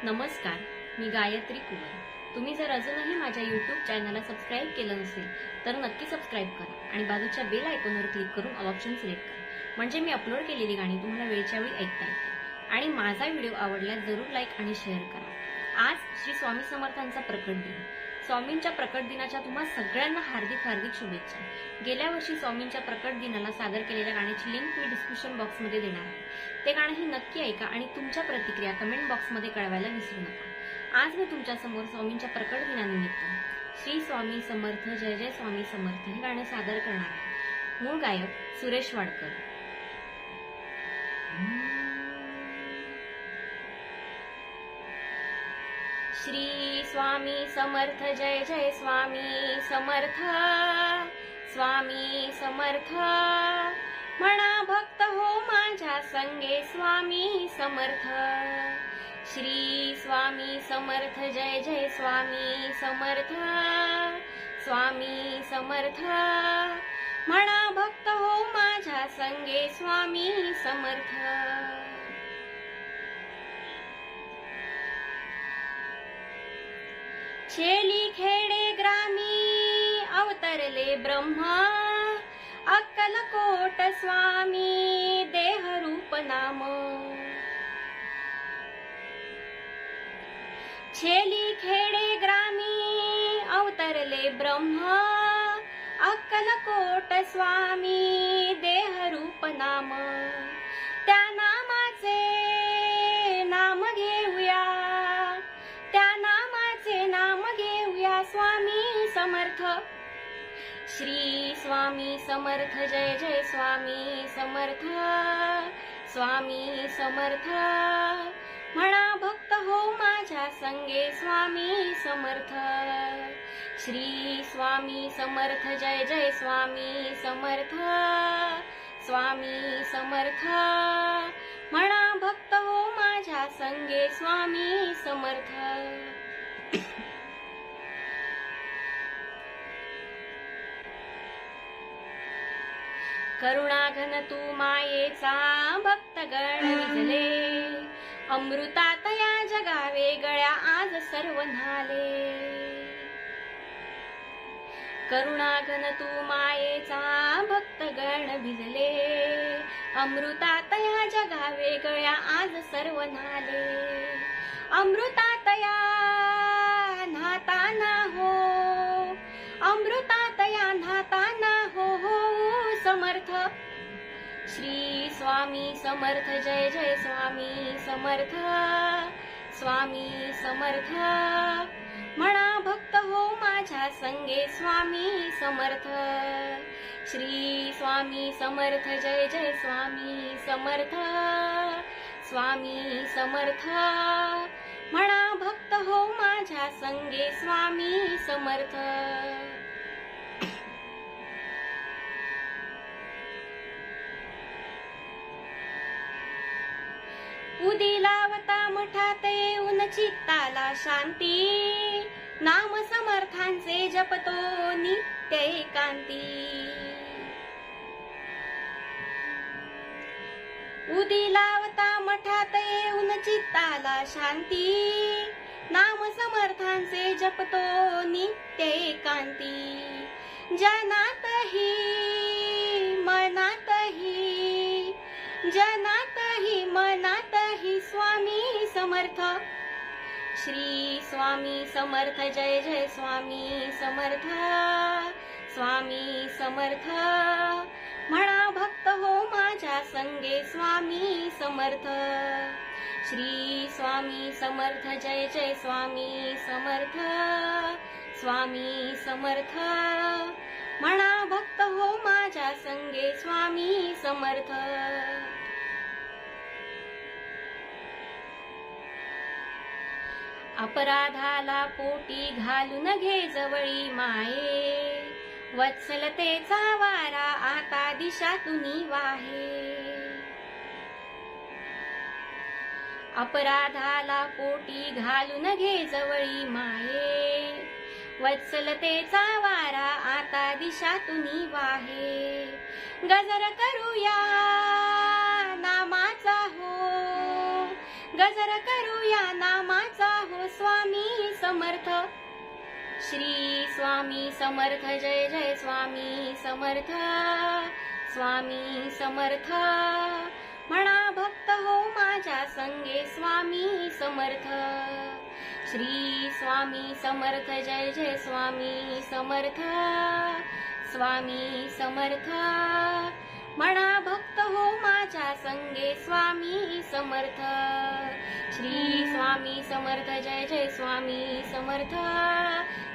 नमस्कार, मी गायत्री कुमार। तुम्ही जर अजूनही माझ्या YouTube चॅनलला सबस्क्राइब केलं नसेल तर नक्की सबस्क्राइब करा आणि बाजूच्या बेल आयकॉनवर क्लिक करून ऑल ऑप्शन सिलेक्ट करा, म्हणजे मी अपलोड केलेली गाणी तुम्हाला वेळच्या वेळी ऐकता येतील। आणि माझा व्हिडिओ आवडल्यास जरूर लाईक आणि शेअर करा। आज श्री स्वामी समर्थांचा प्रकट दिन। स्वामींच्या प्रकट दिनाच्या तुम्हा सगळ्यांना हार्दिक हार्दिक शुभेच्छा। गेल्या वर्षी स्वामींच्या प्रकट दिनाला सादर केलेल्या गाण्याची लिंक मी डिस्क्रिप्शन बॉक्समध्ये देणार आहे। ते गाणंही नक्की ऐका आणि तुमच्या प्रतिक्रिया कमेंट बॉक्समध्ये कळवायला विसरू नका। आज मी तुमच्या समोर स्वामींच्या प्रकट दिनानिमित्त श्री स्वामी समर्थ जय जय स्वामी समर्थ हे गाणं सादर करणार आहे। मूळ गायक सुरेश वाडकर। श्री स्वामी समर्थ जय जय स्वामी समर्थ, स्वामी समर्थ म्हणा भक्त हो माझ्या संगे स्वामी समर्थ। श्री स्वामी समर्थ जय जय स्वामी समर्थ, स्वामी समर्थ म्हणा भक्त हो माझ्या संगे स्वामी समर्थ। छेली खेडे ग्रामी अवतरले ब्रह्मा, अक्कलकोट स्वामी देह रूप नाम। छेली खेडे ग्रामी अवतरले ब्रह्मा, अक्कलकोट स्वामी देह रूप नाम। त्या नामाचे नाम घेऊया, त्या नामाचे नाम घेऊया स्वामी समर्थ। श्री स्वामी समर्थ जय जय स्वामी समर्थ, स्वामी समर्थ म्हणा भक्त हो माझ्या संगे स्वामी समर्थ। श्री स्वामी समर्थ जय जय स्वामी समर्थ, स्वामी समर्थ म्हणा भक्त हो माझ्या संगे स्वामी समर्थ। करुणाघन तू मायेचा भक्तगण विजले, अमृतात या जगा वेगळ्या आज सर्व न्हाले। करुणाघन तू मायेचा भक्तगण भिजले, अमृतात या जगा वेगळ्या आज सर्व न्हाले। अमृतात या न्हाताना हो, अमृतात या न्हाताना हो समर्थ। श्री स्वामी समर्थ जय जय स्वामी समर्थ, स्वामी समर्थ म्हणा भक्त हो माझ्या संगे स्वामी समर्थ। श्री स्वामी समर्थ जय जय स्वामी समर्थ, स्वामी समर्थ म्हणा भक्त हो माझ्या संगे स्वामी समर्थ। उदी लावता मठात येऊन चित्ताला शांती, नाम समर्थांचे जपतो नित्य एकांती। उदी लावता मठात येऊन चित्ताला शांती, नाम समर्थांचे जपतो नित्य एकांती। जनातही मनातही, जनातही मनातही स्वामी समर्थ। श्री स्वामी समर्थ जय जय स्वामी समर्थ, स्वामी समर्थ म्हणा भक्त हो माझ्या संगे स्वामी समर्थ। श्री स्वामी समर्थ जय जय स्वामी समर्थ, स्वामी समर्थ म्हणा भक्त हो माझ्या संगे स्वामी समर्थ। अपराधाला पोटी घालून घे जवळी माये, वत्सलतेचा वारा आता दिशातूनी वाहे। अपराधाला पोटी घालून घे जवळी माये, वत्सलतेचा वारा आता दिशातूनी वाहे। गजर करूया नामाचा हो, गजर करूया नामाचा हो स्वामी समर्थ. श्री स्वामी समर्थ जय जय स्वामी समर्थ. स्वामी समर्थ म्हणा भक्त हो माझ्या संगे स्वामी समर्थ. श्री स्वामी समर्थ जय जय स्वामी समर्थ. स्वामी समर्थ म्हणा भक्त हो माझ्या संगे स्वामी समर्थ. श्री स्वामी समर्थ जय जय स्वामी समर्थ.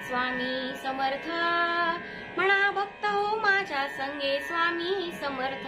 स्वामी समर्थ म्हणा भक्त हो माझ्या संगे स्वामी समर्थ.